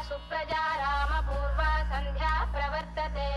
సుప్రజా రామ పూర్వ సంధ్యా ప్రవర్తతే.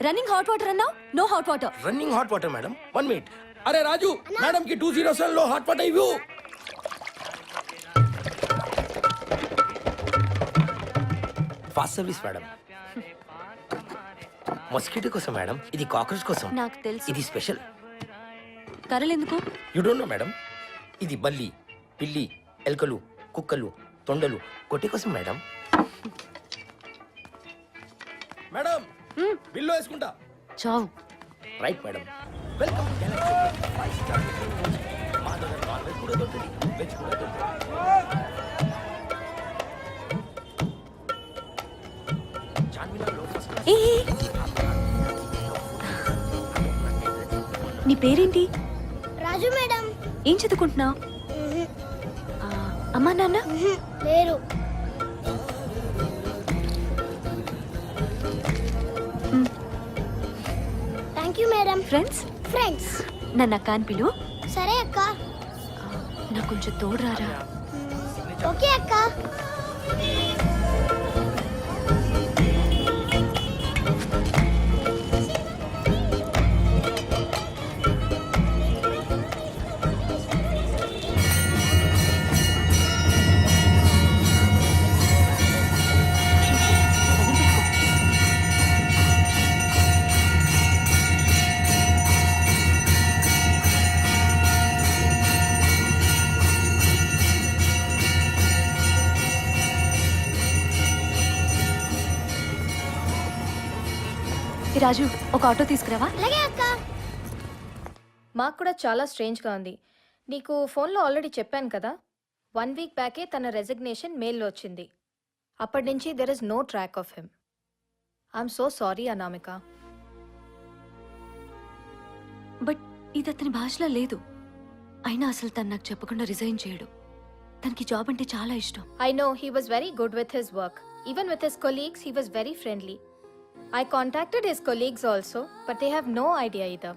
రన్నింగ్ హాట్ వాటర్ అన్నావు, no hot water. Running hot water madam, 1 minute. అరే రాజు, మేడం కి 207 లో హాట్ వాటర్ ఇవ్వు. Fast service madam. మస్కిటో కోసం మేడం, ఇది కాక్రోచ్ కోసం. నాకు తెలుసు. ఇది స్పెషల్. కర్రలు ఎందుకు? You don't know madam. ఇది బల్లి, పిల్లి, ఎలుకలు, కుక్కలు, తొండలు కొట్టి కోసం మేడం. మేడం బిల్లు వేసుకుంటా. చావు. Right madam. Welcome to Galaxy 5 star. మా దగ్గర నాన్ వెజ్ కూడా దొరుకుతుంది, వెజ్ కూడా దొరుకుతుంది. చార్మినార్లో ఫస్ట్ ఏ నీ పేరేంటి? రాజు మేడం. ఏం చదువుకుంటున్నావు? అమ్మా నాన్న లేరు. Thank you madam. Friends? Friends. నన్ను అక్క అని పిలు. సరే అక్క. నాకు కొంచెం తోడు రారా? ఓకే అక్క. రాజు, ఒక ఆటో తీసుకురావా? అలాగే అక్క. మాకు కూడా చాలా స్ట్రేంజ్గా ఉంది. నీకు ఫోన్లో ఆల్రెడీ చెప్పాను కదా, 1 వీక్ బ్యాకే తన రెసిగ్నేషన్ మెయిల్లో వచ్చింది. అప్పటి నుంచి there is no track of him. I'm so sorry Anamika. But ఇది అతని భాషలో లేదు. అయినా అసలు తను నాకు చెప్పకుండా రిజైన్ చేయడు. తనకి జాబ్ అంటే చాలా ఇష్టం. I know he was very good with his work. Even with his colleagues, he was very friendly. I contacted his colleagues also, but they have no idea either.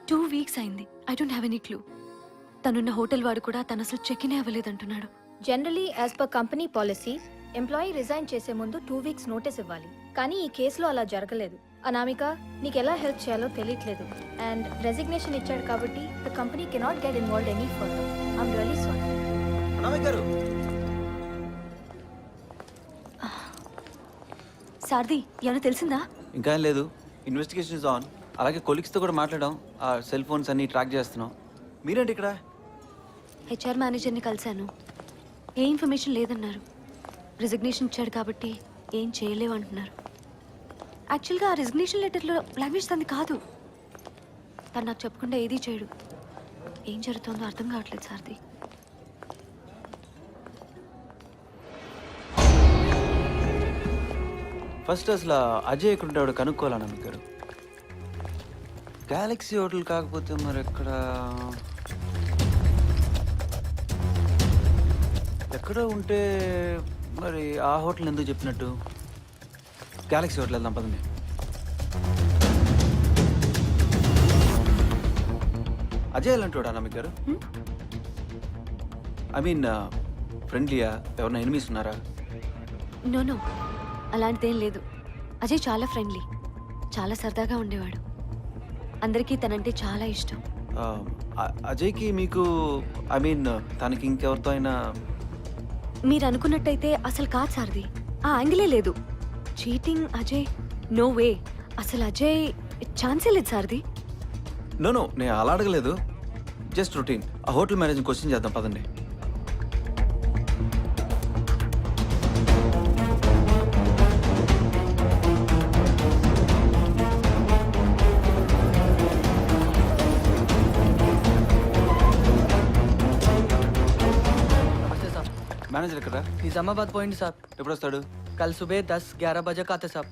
2 weeks అయింది. I don't have any clue. తనున్న hotel వాడు కూడా తను అసలు check in అవ్వలేదంటున్నాడు. Generally, as per company policies, employee resign చేసే ముందు 2 weeks notice ఇవ్వాలి. కానీ ఈ కేసులో అలా జరగలేదు. అనామిక, నీకు ఎలా హెల్ప్ చేయాలో తెలియట్లేదు. అండ్ రెసిగ్నేషన్ ఇచ్చాడు కాబట్టి the company cannot get involved any further. I'm really sorry. Anamika గారు, సారథి, ఏమైనా తెలిసిందా? ఇంకా ఏం లేదు. Investigation is on. అలాగే కొలీగ్స్తో కూడా మాట్లాడాం. ఆ సెల్ ఫోన్స్ అన్ని ట్రాక్ చేస్తున్నాం. మీరేంటి ఇక్కడ? హెచ్ఆర్ మేనేజర్ని కలిశాను. ఏ ఇన్ఫర్మేషన్ లేదన్నారు. రిజిగ్నేషన్ ఇచ్చాడు కాబట్టి ఏం చేయలేవు అంటున్నారు. యాక్చువల్గా ఆ రిజిగ్నేషన్ లెటర్లో లాంగ్వేజ్ తనది కాదు. తను నాకు చెప్పకుండా ఏదీ చేయడు. ఏం జరుగుతుందో అర్థం కావట్లేదు సారథి. ఫస్ట్ అసలు అజయ్ ఎక్కడ ఉంటాడు కనుక్కోవాలన్నా మీకు. గెలాక్సీ హోటల్ కాకపోతే మరి ఎక్కడ ఉంటే మరి ఆ హోటల్ ఎందుకు చెప్పినట్టు? గెలాక్సీ హోటల్ వెళ్దాం పదండి. అజయ్ ఎలాంటి అనామిక గారు? ఐ మీన్ ఫ్రెండ్లీయా? ఎవరైనా ఎనిమీస్ ఉన్నారా? నో అలాంటిదేం లేదు. అజయ్ చాలా ఫ్రెండ్లీ, చాలా సరదాగా ఉండేవాడు. అందరికీ తనంటే చాలా ఇష్టం. అజయ్కి మీకు ఐ మీన్ తనకి ఇంకెవరితో అయినా? మీరు అనుకున్నట్టయితే అసలు కాదు సార్ది. ఆ యాంగిలే లేదు. Cheating Ajay no way. అసలు అజయ్ ఛాన్సే లేదు సార్ది. నో నేను అలా అడగలేదు. Just routine. ఆ హోటల్ మేనేజర్ క్వశ్చన్ చేద్దాం పదండి. మేనేజర్ ఎక్కడ? నిజామాబాద్ పోయింది సాబ్. ఎప్పుడు వస్తాడు? కల్ సుబే 10-11 బజే కాతే సాబ్.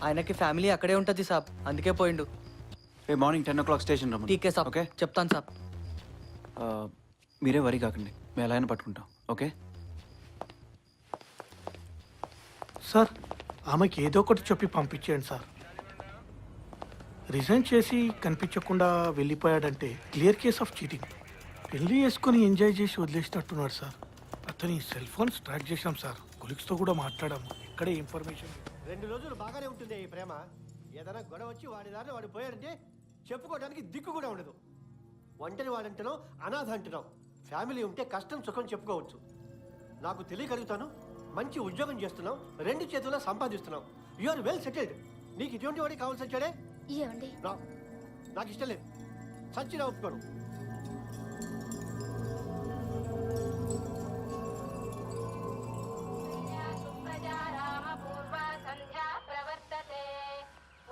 ఆయనకి ఫ్యామిలీ అక్కడే ఉంటుంది సాబ్, అందుకే పోయిండు. రేపు మార్నింగ్ 10 o'clock స్టేషన్ రమ్మని. టీకే సాబ్. ఓకే చెప్తాను సాబ్. మీరే వరి కాకండి, మేము ఎలా అయినా పట్టుకుంటాం. ఓకే సార్, ఆమెకి ఏదో ఒకటి చెప్పి పంపించేయండి సార్. రిజైన్ చేసి కనిపించకుండా వెళ్ళిపోయాడంటే క్లియర్ కేస్ ఆఫ్ చీటింగ్. పెళ్లి చేసుకొని ఎంజాయ్ చేసి వదిలేసినట్టున్నాడు సార్. అతని సెల్ ఫోన్స్ ట్రాక్ చేశాం సార్. కొలీగ్స్తో కూడా మాట్లాడాము. ఇక్కడే ఇన్ఫర్మేషన్. 2 రోజులు బాగానే ఉంటుంది ఈ ప్రేమ. ఏదైనా గొడవ వచ్చి వాడి దారిని వాడు పోయాడంటే చెప్పుకోవడానికి దిక్కు కూడా ఉండదు. ఒంటరి వాడంటున్నావు, అనాథ అంటున్నావు. ఫ్యామిలీ ఉంటే కష్టం సుఖం చెప్పుకోవచ్చు. నాకు తెలియగలుగుతాను. మంచి ఉద్యోగం చేస్తున్నావు, 2 చేతుల్లో సంపాదిస్తున్నావు. You are well settled. నీకు ఇటువంటి వాడికి కావాల్సి వచ్చాడే? ఏమండి నాకు ఇష్టం లేదు. సచ్చినా ఒప్పుకోను. సుప్రజా రామ పూర్వ సంధ్యా ప్రవర్తతే.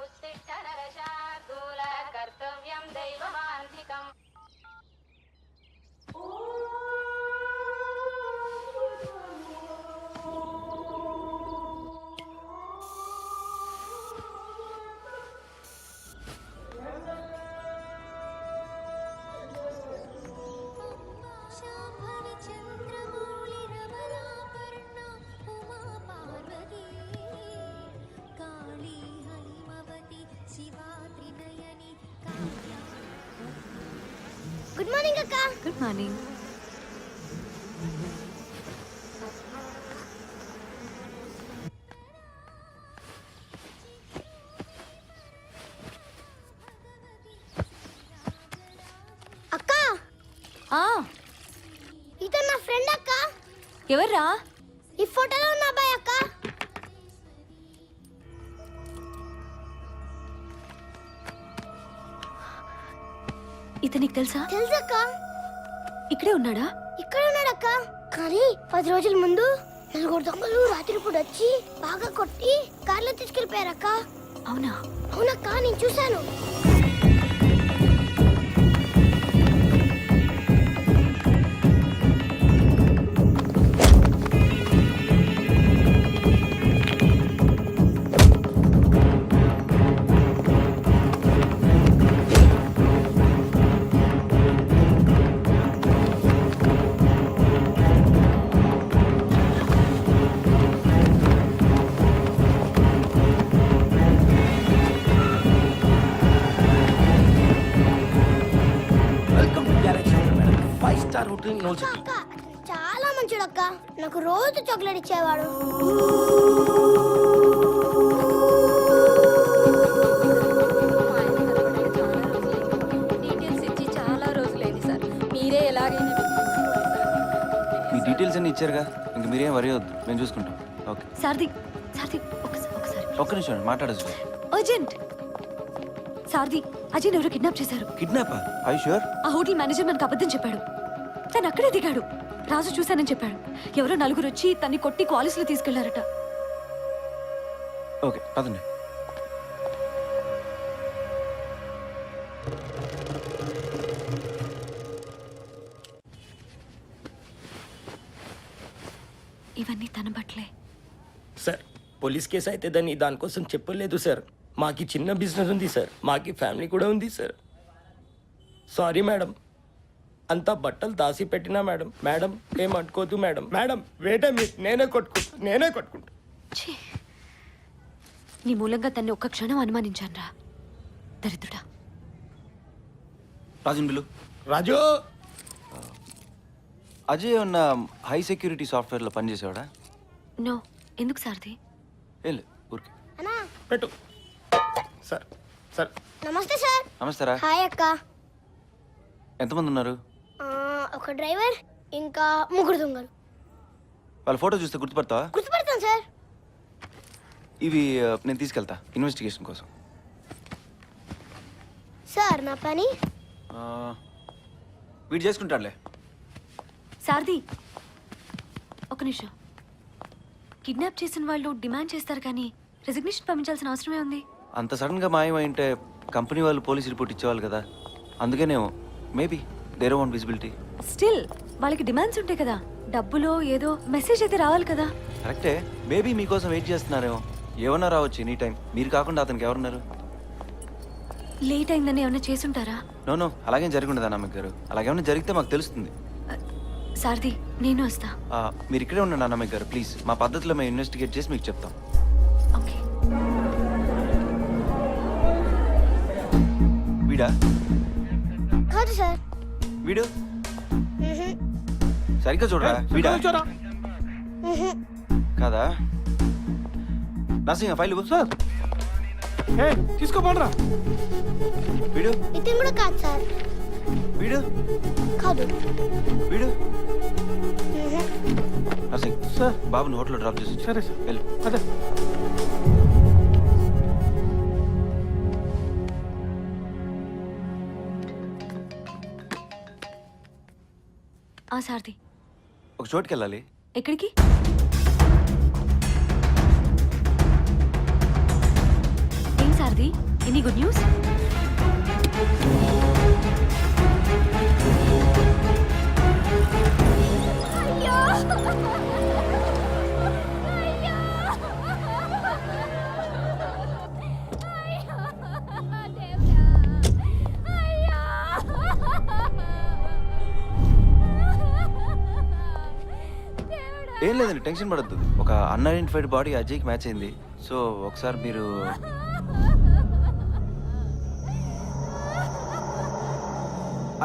ఉత్తిష్ట నరశార్దూల కర్తవ్యం దైవమాంధికం. గుడ్ మార్నింగ్ అక్క. Good morning. అక్క, ఇతను నా ఫ్రెండ్ అక్క. ఎవర్రా? ఈ ఫోటోలో ఉన్న అబ్బాయి అక్క. ఇతనికి తెలుసా? తెలుసక్క. ఇక్కడే ఉన్నాడా? ఇక్కడ ఉన్నాడక్క. కానీ 10 రోజుల ముందు 4 దొంగలు రాత్రిపూట వచ్చి బాగా కొట్టి కార్లో తీసుకెళ్ళిపోయారక్క. అవునా? అవునక్క, నేను చూశాను. Welcome to Galaxy madam. 5-star hotel in old city. అక్క, అతను చాలా మంచిడక్క. నాకు రోజు చాక్లెట్ ఇచ్చేవాడు. డీటెయిల్స్ ఇచ్చి చాలా రోజులైంది సార్. మీరే ఎలాగైనా మీ డీటెయిల్స్ అన్ని ఇచ్చారుగా, ఇంక మీరేం వరి వద్దు, మేము చూసుకుంటాం. ఓకే సార్ది సార్ది ఒకసారి ఒక్క నిమిషం మాట్లాడచ్చు. అర్జెంట్. సార్ది అజయ్ ఎవరో కిడ్నాప్ చేశారు. కిడ్నాపా? I sure? ఆ హోటల్ మేనేజర్ మనకు అబద్ధం చెప్పాడు. తను అక్కడే దిగాడు. రాజు చూశానని చెప్పాడు. ఎవరో 4 వచ్చి తన్ని కొట్టి కాలేజ్లో తీసుకెళ్లారట. ఓకే పదండి. ఇవన్నీ తన బట్టలే. సార్, పోలీస్ కేసు అయితే దానికోసం చెప్పలేదు సార్. మాకి చిన్న బిజినెస్ ఉంది సార్. మాకి ఫ్యామిలీ కూడా ఉంది సార్. సారీ మేడం, అంతా బట్టలు దాసి పెట్టినా మేడం. మేడం ఏమనుకోదు మేడం. మేడం వేటే మీరు నేనే కొట్టుకుంటా. ఛీ! నీ మూలంగా తన్ని ఒక్క క్షణం అనుమానించానురా, దరిద్రుడా. రాజన్ బిల్లు రాజు అజయ్ ఉన్న హై సెక్యూరిటీ సాఫ్ట్వేర్లో పనిచేసేవాడా? నో, ఎందుకు సార్ది? ఏం లేదు, ఊరికే. అన్నా పెట్టు సార్. సార్ నమస్తే సార్. నమస్తారా. హాయ్ అక్క. ఎంతమంది ఉన్నారు? ఒక డ్రైవర్ ఇంకా 3 దొంగలు. వాళ్ళ ఫోటో చూస్తే గుర్తుపడతావా? గుర్తుపడతాను సార్. ఇవి నేను తీసుకెళ్తా ఇన్వెస్టిగేషన్ కోసం. సార్ నా పని వీడు చేసుకుంటాడులే. సారథి, ఒక నిమిషం. కిడ్నాప్ చేసిన వాళ్ళు డిమాండ్ చేస్తారు కానీ రెసిగ్నేషన్ పంపించాల్సిన అవసరమే ఉంది. అంత సడన్గా మాయమైంటే కంపెనీ వాళ్ళు పోలీస్ రిపోర్ట్ ఇచ్చేవాళ్ళు కదా, అందుకేనేమో. Maybe there want visibility. Still వాళ్ళకి డిమాండ్స్ ఉంటాయి కదా, డబ్బులో ఏదో మెసేజ్ అయితే రావాలి కదా. కరెక్టే, మేబీ మీకోసం వెయిట్ చేస్తున్నారేమో. ఏమన్నా రావచ్చు ఎనీ టైం. మీరు కాకుండా అతనికి ఎవరున్నారు? లేట్ అయిందని ఏమైనా చేసుంటారా? నో, అలాగేం జరగకుండా నాన్నమ్మ గారు. అలాగేమన్నా జరిగితే మాకు తెలుస్తుంది. సారథి, నేను వస్తా. మీరు ఇక్కడే ఉండండి నాన్నమ్మ గారు ప్లీజ్. మా పద్ధతిలో మేము ఇన్వెస్టిగేట్ చేసి మీకు చెప్తాం. ఓకే. వీడా? కాదు సార్. వీడు సరిగ్గా చూడరా. వీడా కాదా? నర్సింగ్ ఫైల్ సార్ తీసుకోపోండిరా. వీడు ఇతను కూడా కాదు సార్. వీడు కాదు. వీడు నర్సింగ్ సార్ బాబుని హోటల్లో డ్రాప్ చేసి సరే సార్. వెళ్ళు. అదే సారథి, ఒక చోటుకి వెళ్ళాలి. ఎక్కడికి? ఏం సారథి, ఎనీ గుడ్ న్యూస్? ఏం లేదండి, టెన్షన్ పడద్దు. ఒక అన్ఐడెంటిఫైడ్ బాడీ అజయ్కి మ్యాచ్ అయింది. సో ఒకసారి మీరు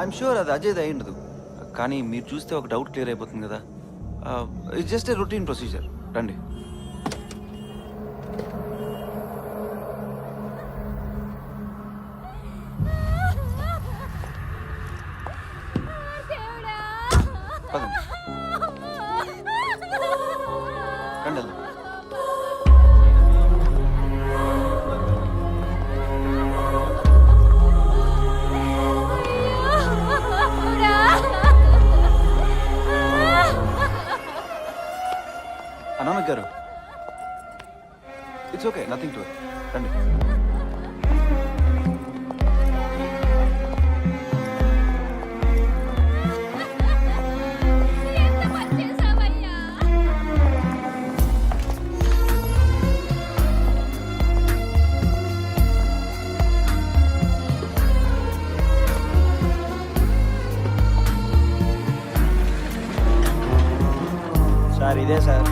ఐఎమ్ షూర్ అది అజయ్ది అయి ఉండదు. కానీ మీరు చూస్తే ఒక డౌట్ క్లియర్ అయిపోతుంది కదా. It's just a routine procedure. రండి. పదండి. రండి వెళ్దాం. అనామిక్ గారు, it's okay, nothing to it. రండి. సార్ ఇదే సార్.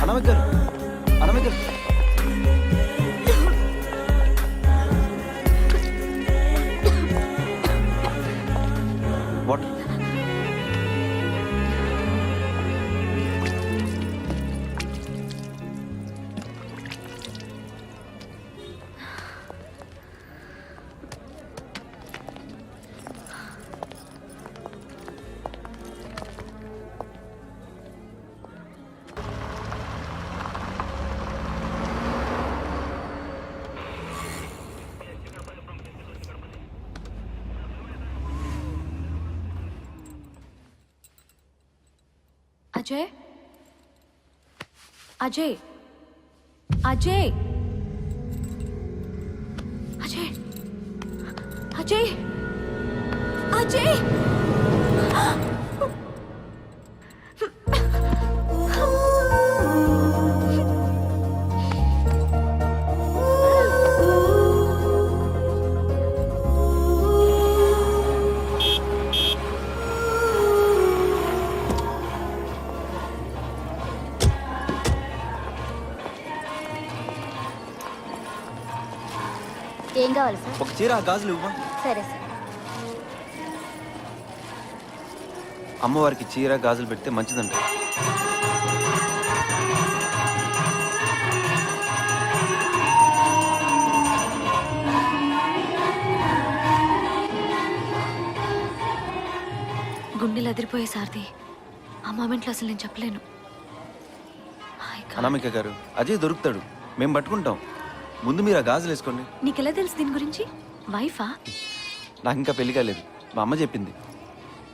అనామిక్ గారు, అనామిక్ గారు. వాట్? అజయ్, అజయ్, అజయ్, అజయ్, అజయ్, అజయ్. ఏం కావాలి సార్? ఒక చీర ఆ గాజులు ఇవ్వమా. సరే సార్. అమ్మవారికి చీర గాజులు పెడితే మంచిదంట. గుండెలు అదిరిపోయే సారథి. ఆ మూమెంట్లో అసలు నేను చెప్పలేను. My God. అనామిక గారు, అజయ్ దొరుకుతాడు, మేము పట్టుకుంటాం. ముందు మీరు ఆ గాజులు వేసుకోండి. నీకెలా తెలుసు దీని గురించి? వైఫా? నాకు ఇంకా పెళ్లి కాలేదు, మా అమ్మ చెప్పింది.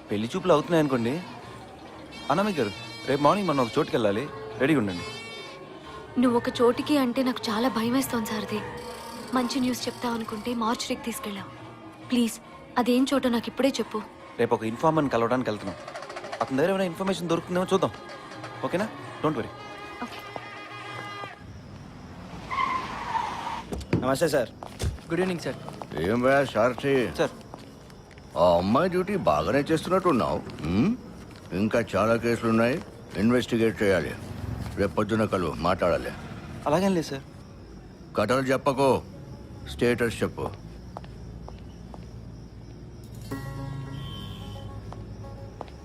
పెళ్లి చూపులు అవుతున్నాయి అనుకోండి. అనామిక గారు, రేపు మార్నింగ్ మనం ఒక చోటుకి వెళ్ళాలి, రెడీగా ఉండండి. నువ్వు ఒక చోటికి అంటే నాకు చాలా భయం వేస్తోంది సారథి. మంచి న్యూస్ చెప్తావు అనుకుంటే మార్చురీకి తీసుకెళ్ళావు. ప్లీజ్ అదేం చోటో నాకు ఇప్పుడే చెప్పు. రేపు ఒక ఇన్ఫార్మర్ని కలవడానికి వెళ్తున్నాం. అతని దగ్గర ఏమైనా ఇన్ఫర్మేషన్ దొరుకుతుందేమో చూద్దాం. ఓకేనా? Don't worry. ఓకే. నమస్తే సార్. Good evening sir. ఏం భయ సారథి, సార్, ఆ అమ్మాయి డ్యూటీ బాగానే చేస్తున్నట్టున్నావు. ఇంకా చాలా కేసులు ఉన్నాయి, ఇన్వెస్టిగేట్ చేయాలి. రేపు పొద్దున కలువు, మాట్లాడాలి. అలాగేం లేదు సార్. కథలు చెప్పకు, స్టేటస్ చెప్పు.